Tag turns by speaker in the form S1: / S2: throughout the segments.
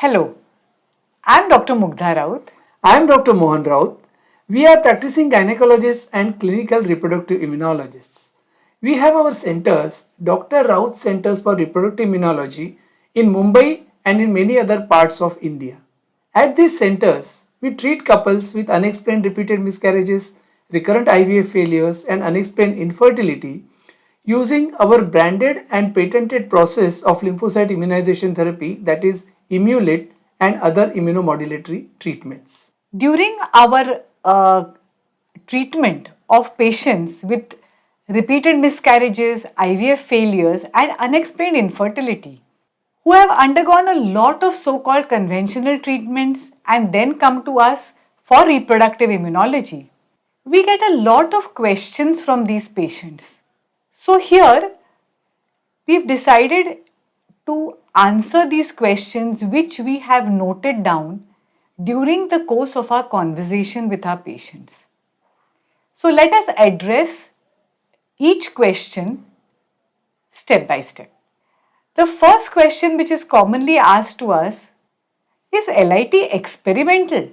S1: Hello, I'm Dr. Mugdha Raut.
S2: I am Dr. Mohan Raut. We are practicing gynecologists and clinical reproductive immunologists. We have our centers, Dr. Raut Centers for Reproductive Immunology, in Mumbai and in many other parts of India. At these centers, we treat couples with unexplained repeated miscarriages, recurrent IVF failures, and unexplained infertility using our branded and patented process of lymphocyte immunization therapy, that is ImmuLIT, and other immunomodulatory treatments.
S1: During our treatment of patients with repeated miscarriages, IVF failures, and unexplained infertility, who have undergone a lot of so called conventional treatments and then come to us for reproductive immunology, we get a lot of questions from these patients. So, here we've decided to answer these questions which we have noted down during the course of our conversation with our patients. So let us address each question step by step. The first question which is commonly asked to us is LIT experimental?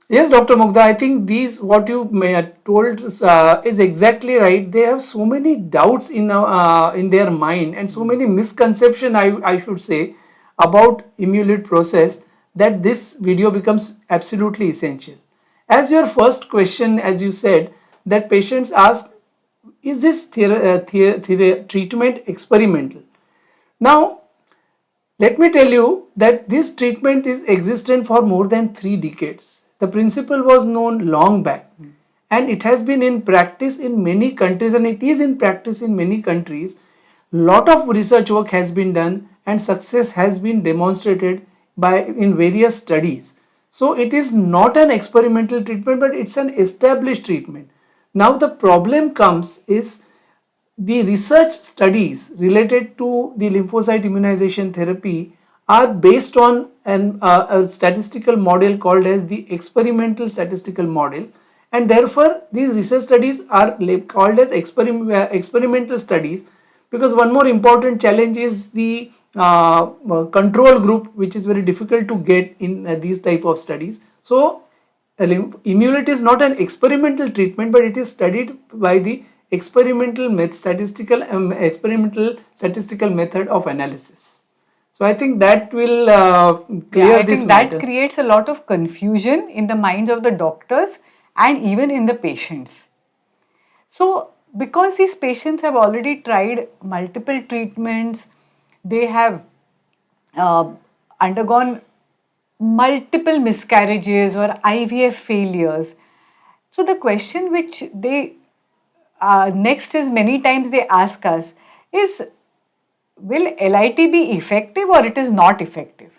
S2: Yes, Dr. Mugdha, I think these what you may have told is exactly right. They have so many doubts in their mind and so many misconception I should say about ImmuLIT process that this video becomes absolutely essential. As your first question, as you said, that patients ask, is this treatment experimental? Now, let me tell you that this treatment is existent for more than 3 decades. The principle was known long back and it has been in practice in many countries and it is in practice in many countries. Lot of research work has been done and success has been demonstrated by in various studies. So it is not an experimental treatment but it's an established treatment. Now the problem comes is the research studies related to the lymphocyte immunization therapy are based on a statistical model called as the experimental statistical model, and therefore these research studies are called as experimental studies because one more important challenge is the control group, which is very difficult to get in these type of studies. So ImmuLIT is not an experimental treatment but it is studied by the experimental statistical method of analysis. So I think that will clear
S1: I
S2: this
S1: think
S2: matter.
S1: that creates a lot of confusion in the minds of the doctors and even in the patients. So, because these patients have already tried multiple treatments, they have uh, undergone multiple miscarriages or IVF failures. So, the question which they next is many times they ask us is, will LIT be effective or it is not effective?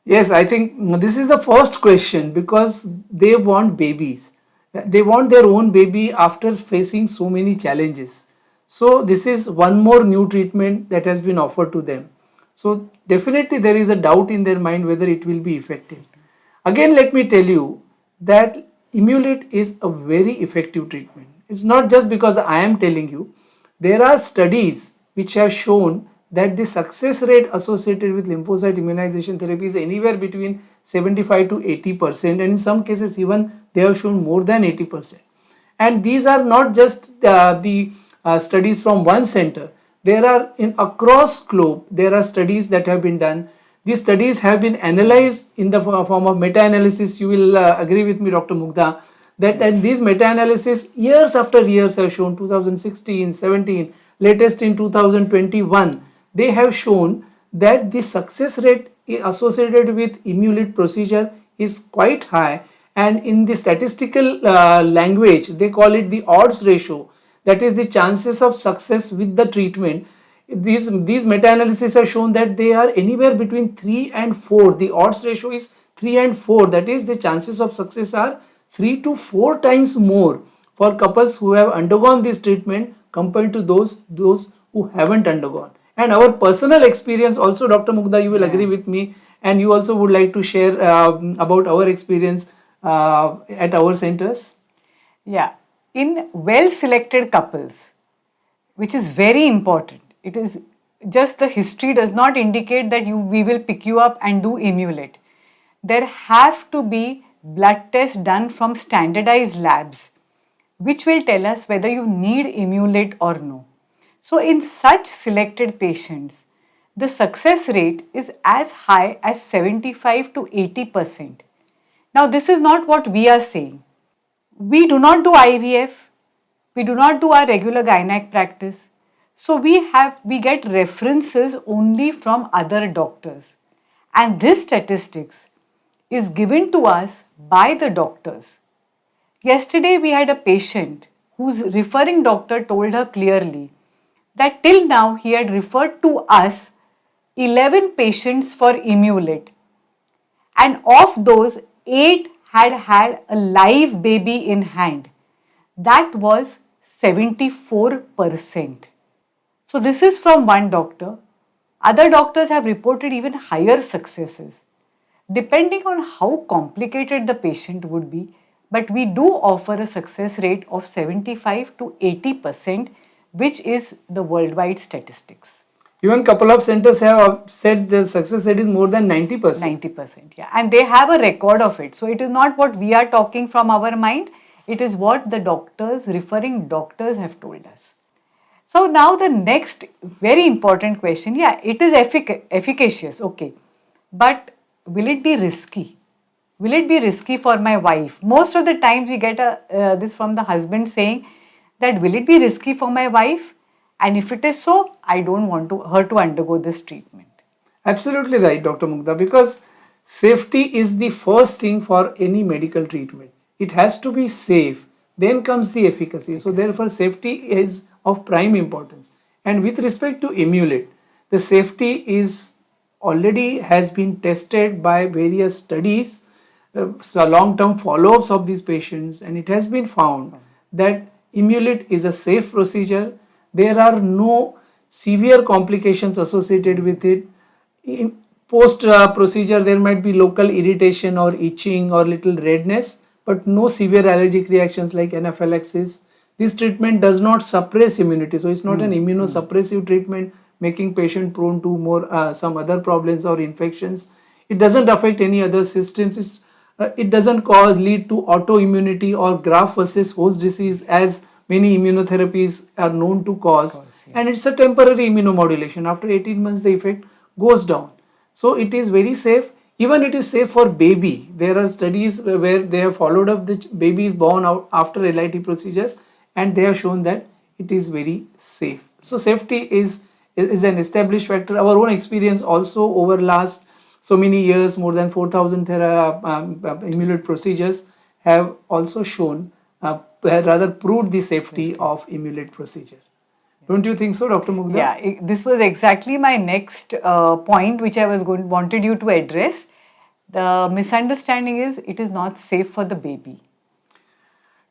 S2: Yes, I think this is the first question because they want babies. They want their own baby after facing so many challenges. So this is one more new treatment that has been offered to them. So definitely there is a doubt in their mind whether it will be effective. Again, let me tell you that ImmuLIT is a very effective treatment. It's not just because I am telling you. There are studies which have shown that the success rate associated with lymphocyte immunization therapy is anywhere between 75 to 80%, and in some cases even they have shown more than 80%. And these are not just the studies from one center. There are in across globe there are studies that have been done. These studies have been analyzed in the form of meta-analysis. You will agree with me, Dr. Mugdha, that and these meta-analysis years after years have shown 2016, 17, latest in 2021, they have shown that the success rate associated with ImmuLIT procedure is quite high, and in the statistical language they call it the odds ratio, that is the chances of success with the treatment. These meta-analyses have shown that they are anywhere between 3 and 4. The odds ratio is 3 and 4, that is the chances of success are 3 to 4 times more for couples who have undergone this treatment compared to those who haven't undergone. And our personal experience also, Dr. Mugdha, you will agree with me, and you also would like to share about our experience at our centers.
S1: Yeah, in well selected couples, which is very important, it is just the history does not indicate that we will pick you up and do ImmuLIT. There have to be blood tests done from standardized labs, which will tell us whether you need ImmuLIT or no. So, in such selected patients, the success rate is as high as 75 to 80%. Now, this is not what we are saying. We do not do IVF, we do not do our regular gynec practice. So we get references only from other doctors. And this statistics is given to us by the doctors. Yesterday we had a patient whose referring doctor told her clearly that till now he had referred to us 11 patients for ImmuLIT, and of those 8 had had a live baby in hand. That was 74%. So this is from one doctor. Other doctors have reported even higher successes, depending on how complicated the patient would be. But we do offer a success rate of 75 to 80%, which is the worldwide statistics.
S2: Even couple of centers have said the success rate is more than 90%.
S1: 90%, yeah. And they have a record of it. So it is not what we are talking from our mind, it is what the doctors, referring doctors, have told us. So now the next very important question, yeah, it is efficacious, okay. But will it be risky? Will it be risky for my wife? Most of the times we get this from the husband saying that will it be risky for my wife? And if it is so, I don't want her to undergo this treatment.
S2: Absolutely right, Dr. Mugdha, because safety is the first thing for any medical treatment. It has to be safe, then comes the efficacy. So therefore safety is of prime importance. And with respect to ImmuLIT, the safety is already has been tested by various studies, so long-term follow-ups of these patients, and it has been found that ImmuLIT is a safe procedure. There are no severe complications associated with it. In post procedure, there might be local irritation or itching or little redness, but no severe allergic reactions like anaphylaxis. This treatment does not suppress immunity, so it's not an immunosuppressive treatment making patient prone to more some other problems or infections. It doesn't affect any other systems. It doesn't lead to autoimmunity or graft versus host disease as many immunotherapies are known to cause. And it's a temporary immunomodulation. After 18 months, the effect goes down. So it is very safe. Even it is safe for baby. There are studies where they have followed up the babies born out after LIT procedures, and they have shown that it is very safe. So safety is an established factor. Our own experience also over last so many years, more than 4,000 ImmuLIT procedures have also shown, rather proved the safety of ImmuLIT procedure. Don't you think so, Dr. Mugdha?
S1: Yeah, this was exactly my next point, which I was wanted you to address. The misunderstanding is it is not safe for the baby.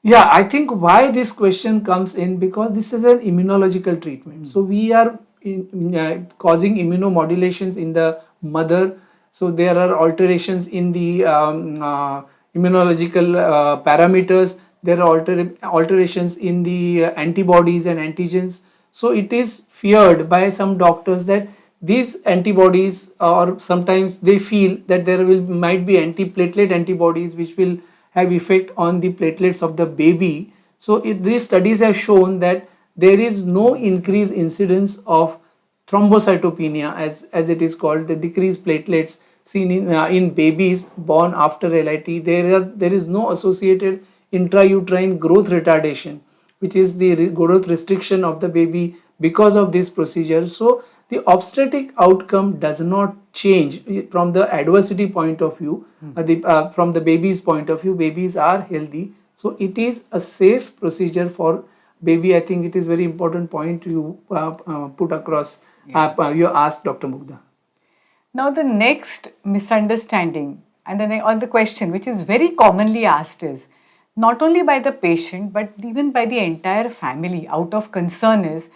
S2: Yeah, I think why this question comes in, because this is an immunological treatment. So we are causing immunomodulations in the mother. So there are alterations in the immunological parameters. There are alterations in the antibodies and antigens. So it is feared by some doctors that these antibodies, or sometimes they feel that might be antiplatelet antibodies which will have effect on the platelets of the baby. So these studies have shown that there is no increased incidence of thrombocytopenia, as it is called, the decreased platelets seen in babies born after LIT. There is no associated intrauterine growth retardation, which is the growth restriction of the baby because of this procedure. So the obstetric outcome does not change from the adversity point of view. From the baby's point of view, babies are healthy. So it is a safe procedure for baby. I think it is very important point you put across. You asked Dr. Mugdha.
S1: Now the next misunderstanding and the question which is very commonly asked is not only by the patient but even by the entire family out of concern is,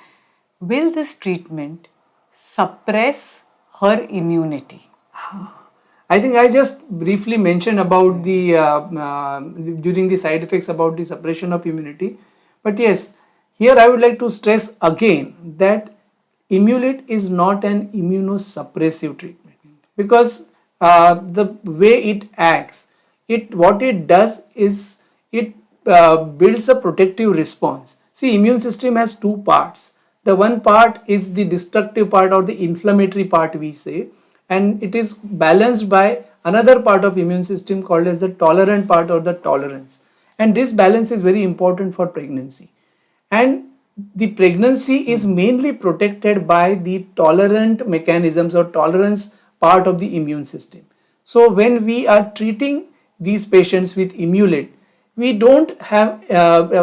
S1: will this treatment suppress her immunity?
S2: I think I just briefly mentioned about the during the side effects about the suppression of immunity. But yes, here I would like to stress again that ImmuLIT is not an immunosuppressive treatment because the way it acts, what it does is it builds a protective response. See, immune system has two parts. The one part is the destructive part or the inflammatory part we say, and it is balanced by another part of immune system called as the tolerant part or the tolerance. And this balance is very important for pregnancy. And the pregnancy is mainly protected by the tolerant mechanisms or tolerance part of the immune system. So when we are treating these patients with ImmuLIT, we don't have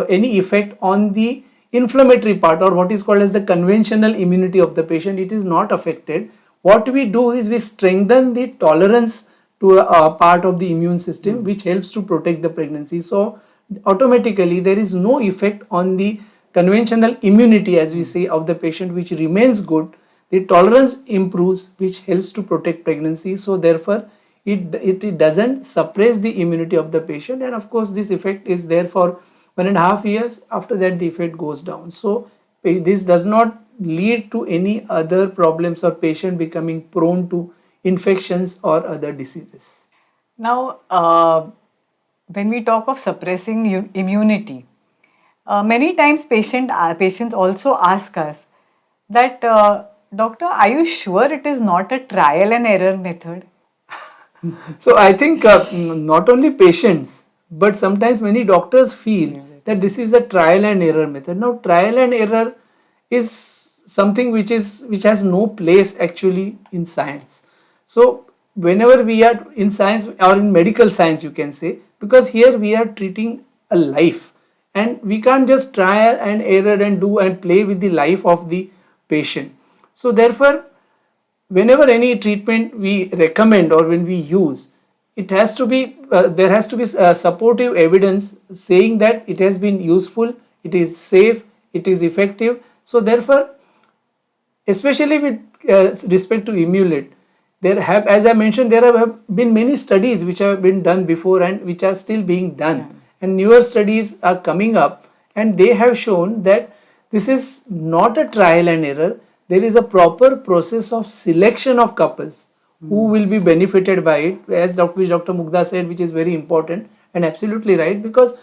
S2: any effect on the inflammatory part or what is called as the conventional immunity of the patient. It is not affected. What we do is we strengthen the tolerance to a part of the immune system which helps to protect the pregnancy. So automatically there is no effect on the conventional immunity, as we say, of the patient, which remains good. The tolerance improves, which helps to protect pregnancy. So therefore it doesn't suppress the immunity of the patient, and of course this effect is there for 1.5 years. After that the effect goes down. So this does not lead to any other problems or patient becoming prone to infections or other diseases.
S1: Now, when we talk of suppressing immunity, many times patients also ask us that, doctor, are you sure it is not a trial and error method?
S2: So I think not only patients, but sometimes many doctors feel that this is a trial and error method. Now, trial and error is something which has no place actually in science. So whenever we are in science or in medical science, you can say, because here we are treating a life, and we can't just trial and error and do and play with the life of the patient. So therefore whenever any treatment we recommend or when we use, it has to be there has to be supportive evidence saying that it has been useful, it is safe, it is effective. So therefore, especially with respect to ImmuLIT, there have, as I mentioned, there have been many studies which have been done before and which are still being done, and newer studies are coming up, and they have shown that this is not a trial and error. There is a proper process of selection of couples who will be benefited by it, as Dr. Mugdha said, which is very important and absolutely right, because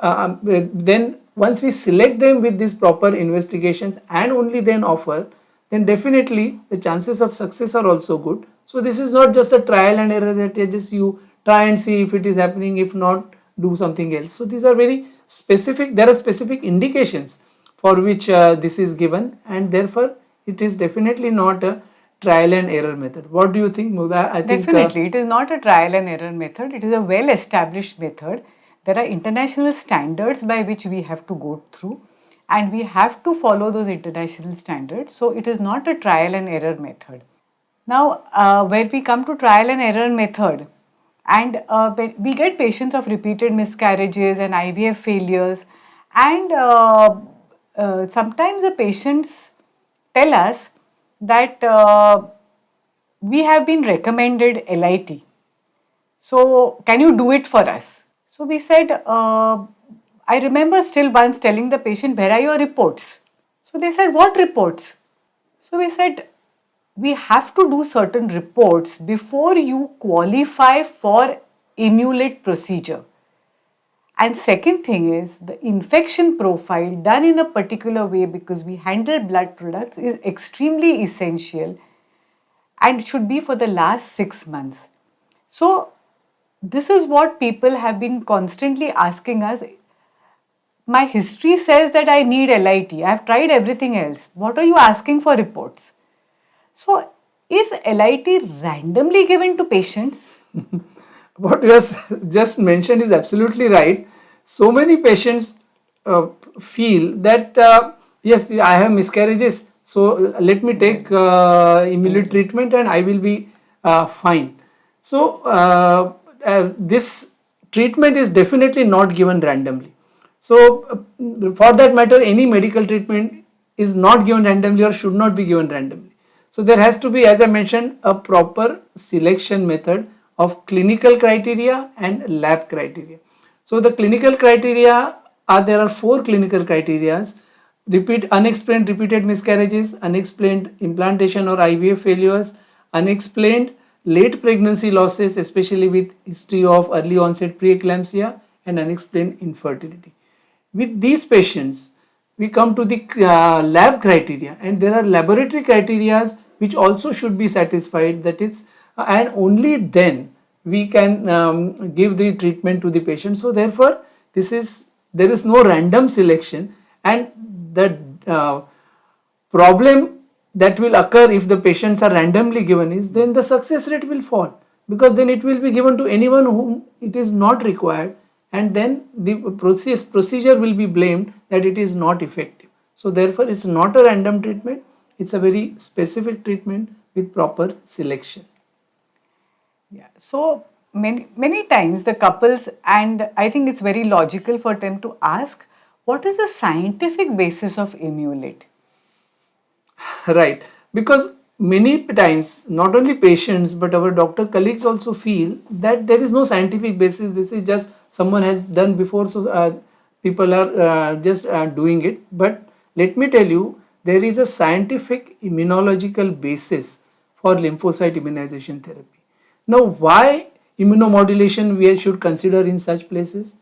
S2: then once we select them with these proper investigations and only then offer, then definitely the chances of success are also good. So this is not just a trial and error that just you try and see if it is happening, if not do something else. So these are very specific, there are specific indications for which this is given, and therefore it is definitely not a trial and error method. What do you think, Mugdha? I think
S1: Definitely, it is not a trial and error method. It is a well established method. There are international standards by which we have to go through, and we have to follow those international standards. So, it is not a trial and error method. Now, when we come to trial and error method, and when we get patients of repeated miscarriages and IVF failures, and sometimes the patients tell us that we have been recommended LIT. So, can you do it for us? So, we said, I remember still once telling the patient, where are your reports? So, they said, what reports? So, we said, we have to do certain reports before you qualify for ImmuLIT procedure. And second thing is the infection profile done in a particular way, because we handle blood products, is extremely essential and should be for the last 6 months. So, this is what people have been constantly asking us. My history says that I need LIT. I have tried everything else. What are you asking for reports? So, is LIT randomly given to patients?
S2: what you have just mentioned is absolutely right. So many patients feel that yes, I have miscarriages, so let me take immediate treatment and I will be fine. So this treatment is definitely not given randomly. So for that matter, any medical treatment is not given randomly or should not be given randomly. So there has to be, as I mentioned, a proper selection method of clinical criteria and lab criteria. So the clinical criteria are, there are 4 clinical criteria unexplained repeated miscarriages, unexplained implantation or IVF failures, unexplained late pregnancy losses, especially with history of early onset preeclampsia, and unexplained infertility. With these patients, we come to the lab criteria, and there are laboratory criteria which also should be satisfied. That is, and only then we can give the treatment to the patient. So therefore, there is no random selection, and the problem that will occur if the patients are randomly given is then the success rate will fall, because then it will be given to anyone whom it is not required, and then the procedure will be blamed that it is not effective. So therefore, it's not a random treatment, it's a very specific treatment with proper selection.
S1: Yeah. So many times the couples, and I think it's very logical for them to ask, what is the scientific basis of ImmuLIT?
S2: Right, because many times not only patients but our doctor colleagues also feel that there is no scientific basis, this is just someone has done before, so people are just doing it. But let me tell you, there is a scientific immunological basis for lymphocyte immunization therapy. Now, why immunomodulation we should consider in such places?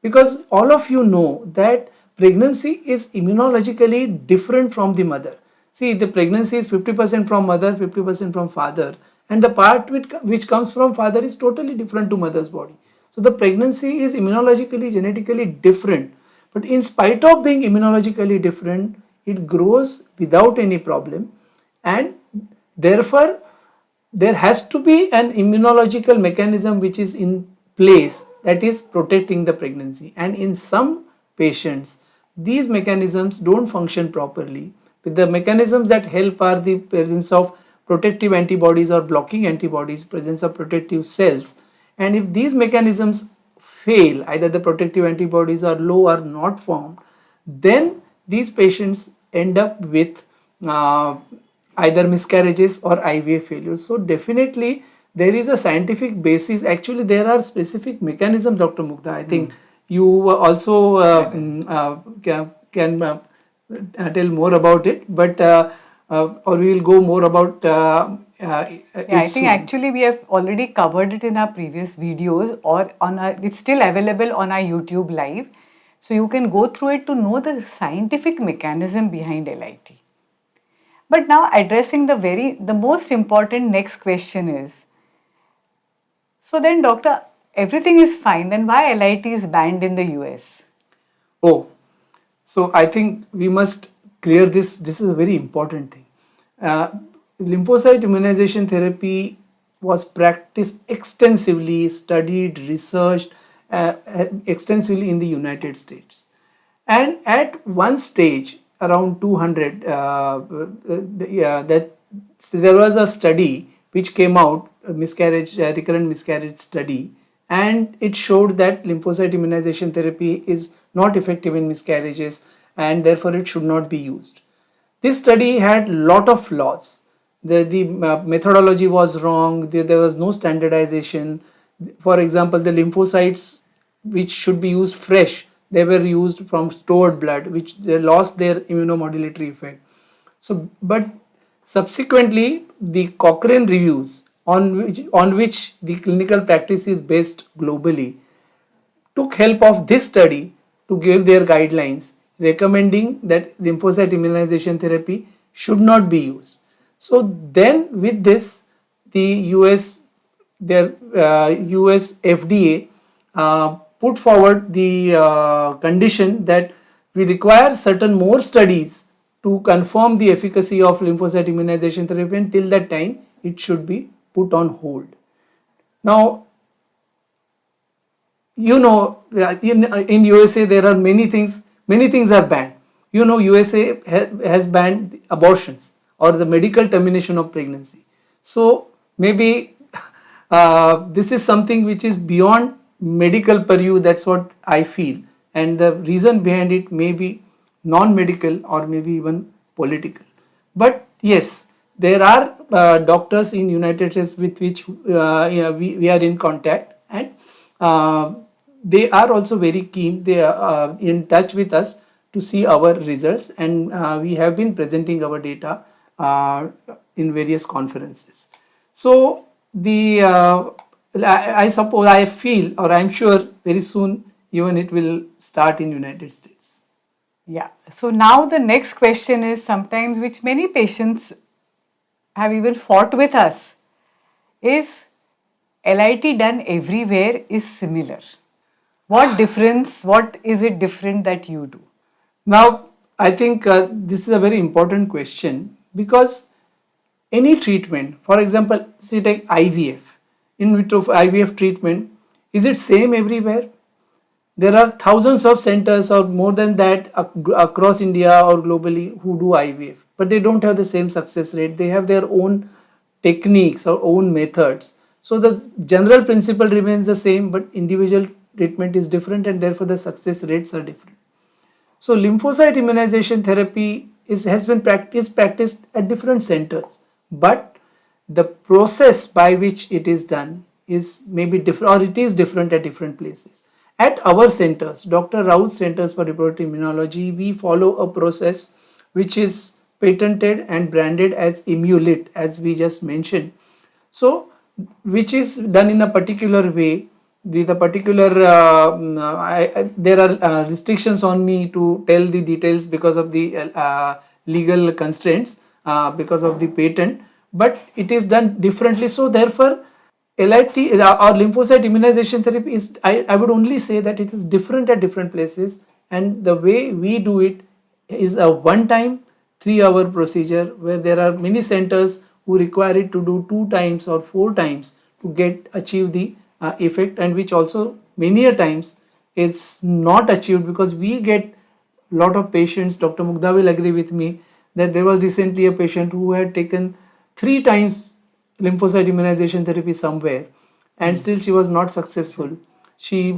S2: Because all of you know that pregnancy is immunologically different from the mother. See, the pregnancy is 50% from mother, 50% from father, and the part which comes from father is totally different to mother's body. So the pregnancy is immunologically, genetically different. But in spite of being immunologically different, it grows without any problem, and therefore there has to be an immunological mechanism which is in place that is protecting the pregnancy. And in some patients, these mechanisms don't function properly. The mechanisms that help are the presence of protective antibodies or blocking antibodies, presence of protective cells. And if these mechanisms fail, either the protective antibodies are low or not formed, then these patients end up with either miscarriages or IVF failures. So definitely there is a scientific basis. Actually, there are specific mechanisms, Dr. Mugdha. I think you also can tell more about it, but or we will go more about
S1: Yeah,
S2: it
S1: I think
S2: soon.
S1: actually we have already covered it in our previous videos, or on our, it's still available on our YouTube live. So you can go through it to know the scientific mechanism behind LIT. But now addressing the most important next question is, so then doctor, everything is fine, then why LIT is banned in the US?
S2: Oh, so I think we must clear this. This is a very important thing. Uh, Lymphocyte immunization therapy was practiced extensively, studied, researched extensively in the United States. And at one stage, around 200, that there was a study which came out, a miscarriage, recurrent miscarriage study, and it showed that lymphocyte immunization therapy is not effective in miscarriages, and therefore it should not be used. This study had lot of flaws. The methodology was wrong. There was no standardization. For example, the lymphocytes which should be used fresh, they were used from stored blood, which they lost their immunomodulatory effect. So, but subsequently, the Cochrane reviews on which the clinical practice is based globally took help of this study to give their guidelines recommending that lymphocyte immunization therapy should not be used. So then with this, the US FDA put forward the condition that we require certain more studies to confirm the efficacy of lymphocyte immunization therapy, and till that time it should be put on hold. Now, you know, in USA there are many things are banned. You know, USA has banned abortions or the medical termination of pregnancy. So maybe this is something which is beyond medical purview, that's what I feel, and the reason behind it may be non-medical or maybe even political. But yes, there are doctors in United States with which yeah, we are in contact, and uh, they are also very keen, they are in touch with us to see our results, and we have been presenting our data uh, in various conferences. So I suppose, I feel, or I'm sure very soon even it will start in United States.
S1: Yeah. So now the next question is sometimes which many patients have even fought with us is LIT done everywhere is similar. What difference, what is it different that you do?
S2: Now, I think this is a very important question, because any treatment, for example, say take IVF, in vitro IVF treatment, is it same everywhere? There are thousands of centers or more than that across India or globally who do IVF, but they don't have the same success rate. They have their own techniques or own methods. So the general principle remains the same, but individual treatment is different, and therefore the success rates are different. So lymphocyte immunization therapy has been practiced at different centers, but the process by which it is done is maybe different, or it is different at different places. At our centers, Dr. Raut's Centers for Reproductive Immunology, we follow a process which is patented and branded as ImmuLIT, as we just mentioned. So, which is done in a particular way with a particular, there are restrictions on me to tell the details because of the legal constraints, because of the patent, but it is done differently. So therefore LIT or lymphocyte immunization therapy is, I would only say that it is different at different places, and the way we do it is a one time 3 hour procedure, where there are many centers who require it to do 2 times or 4 times to get achieve the effect, and which also many a times is not achieved, because we get lot of patients. Dr. Mugdha will agree with me that there was recently a patient who had taken 3 times lymphocyte immunization therapy somewhere, and still she was not successful. She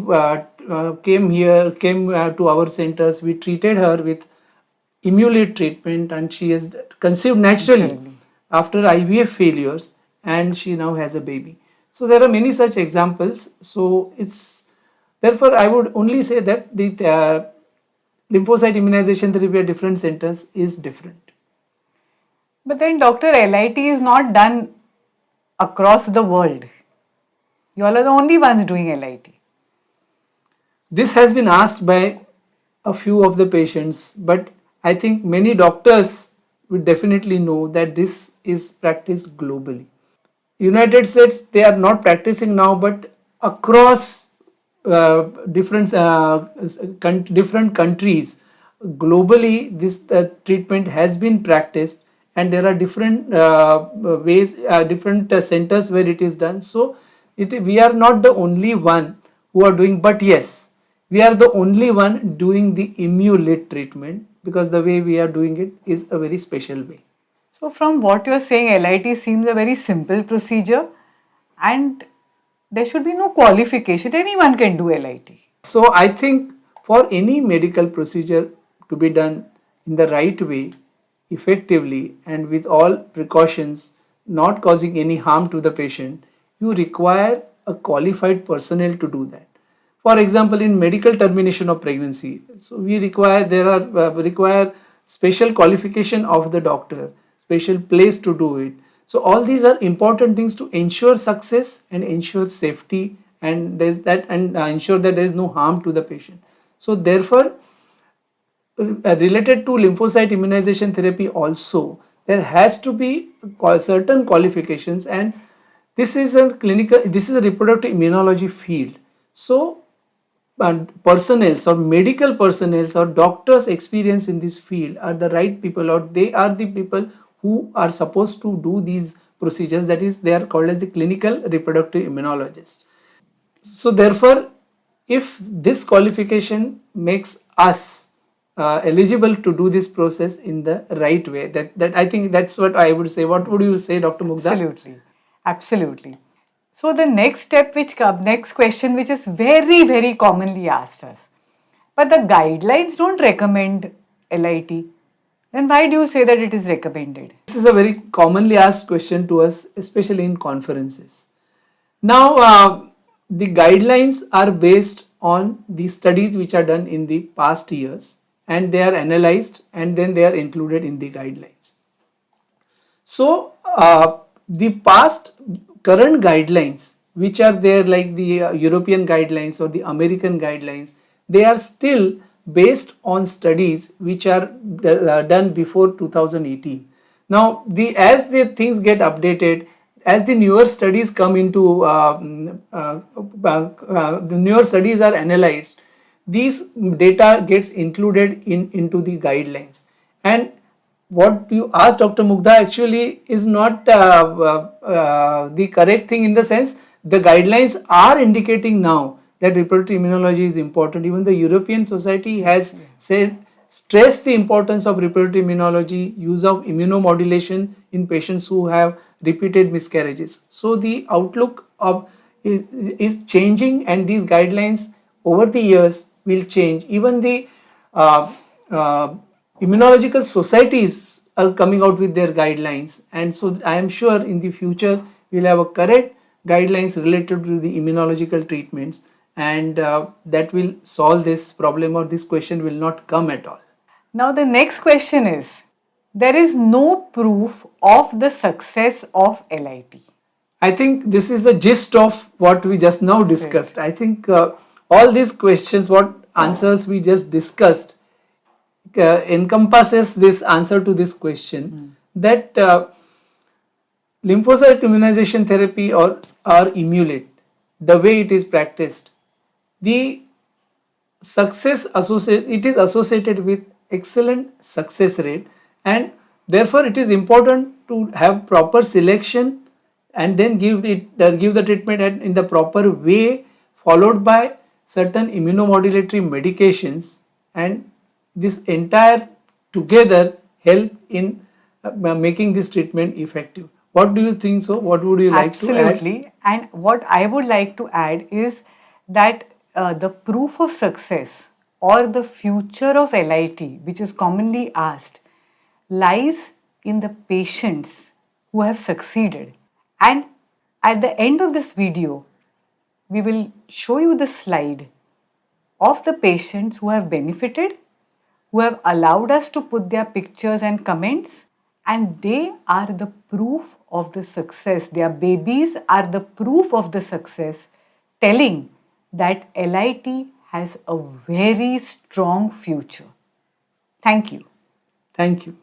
S2: came to our centers. We treated her with ImmuLIT treatment, and she has conceived naturally
S1: Naturally.
S2: after IVF failures, and she now has a baby. So there are many such examples. So it's, therefore I would only say that the lymphocyte immunization therapy at different centers is different.
S1: But then, Doctor, LIT is not done across the world. You all are the only ones doing LIT.
S2: This has been asked by a few of the patients, but I think many doctors would definitely know that this is practiced globally. United States, they are not practicing now, but across different different countries globally, this treatment has been practiced, and there are different ways, different centers where it is done. So we are not the only one who are doing, but yes, we are the only one doing the ImmuLIT treatment, because the way we are doing it is a very special way.
S1: So, from what you are saying, LIT seems a very simple procedure and there should be no qualification. Anyone can do LIT.
S2: So I think for any medical procedure to be done in the right way, effectively, and with all precautions, not causing any harm to the patient, you require a qualified personnel to do that. For example, in medical termination of pregnancy, so we require, there are require special qualification of the doctor, special place to do it. So all these are important things to ensure success and ensure safety, and there's that, and ensure that there is no harm to the patient. So therefore, related to lymphocyte immunization therapy also, there has to be certain qualifications, and this is a reproductive immunology field. So personnels or medical personnels or doctors experience in this field are the right people, or they are the people who are supposed to do these procedures. That is, they are called as the clinical reproductive immunologists. So therefore, if this qualification makes us eligible to do this process in the right way, that I think that's what I would say. What would you say, Dr. Mugdha?
S1: Absolutely. Absolutely. So, the next step, which comes, next question, which is very, very commonly asked us. But the guidelines don't recommend LIT. Then why do you say that it is recommended?
S2: This is a very commonly asked question to us, especially in conferences. Now, the guidelines are based on the studies which are done in the past years, and they are analyzed and then they are included in the guidelines. So the past current guidelines which are there, like the European guidelines or the American guidelines, they are still based on studies which are done before 2018. Now as the things get updated, as the newer studies come into the newer studies are analyzed, these data gets included into the guidelines. And what you asked, Dr. Mugdha, actually is not the correct thing, in the sense the guidelines are indicating now that reproductive immunology is important. Even the European Society has said, stress the importance of reproductive immunology, use of immunomodulation in patients who have repeated miscarriages. So the outlook of is changing, and these guidelines over the years will change. Even the uh, uh, immunological societies are coming out with their guidelines, and so I am sure in the future we'll have a correct guidelines related to the immunological treatments, and that will solve this problem, or this question will not come at all.
S1: Now, the next question is, there is no proof of the success of LIT.
S2: I think this is the gist of what we just now discussed. I think all these questions, what answers we just discussed, encompasses this answer to this question, that lymphocyte immunization therapy, or ImmuLIT, the way it is practiced, the it is associated with excellent success rate, and therefore it is important to have proper selection and then give the treatment in the proper way, followed by certain immunomodulatory medications, and this entire together help in making this treatment effective. What do you think? So what would you like to add?
S1: Absolutely. And what I would like to add is that the proof of success or the future of LIT, which is commonly asked, lies in the patients who have succeeded. And at the end of this video, we will show you the slide of the patients who have benefited, who have allowed us to put their pictures and comments, and they are the proof of the success. Their babies are the proof of the success, telling that LIT has a very strong future. Thank you.
S2: Thank you.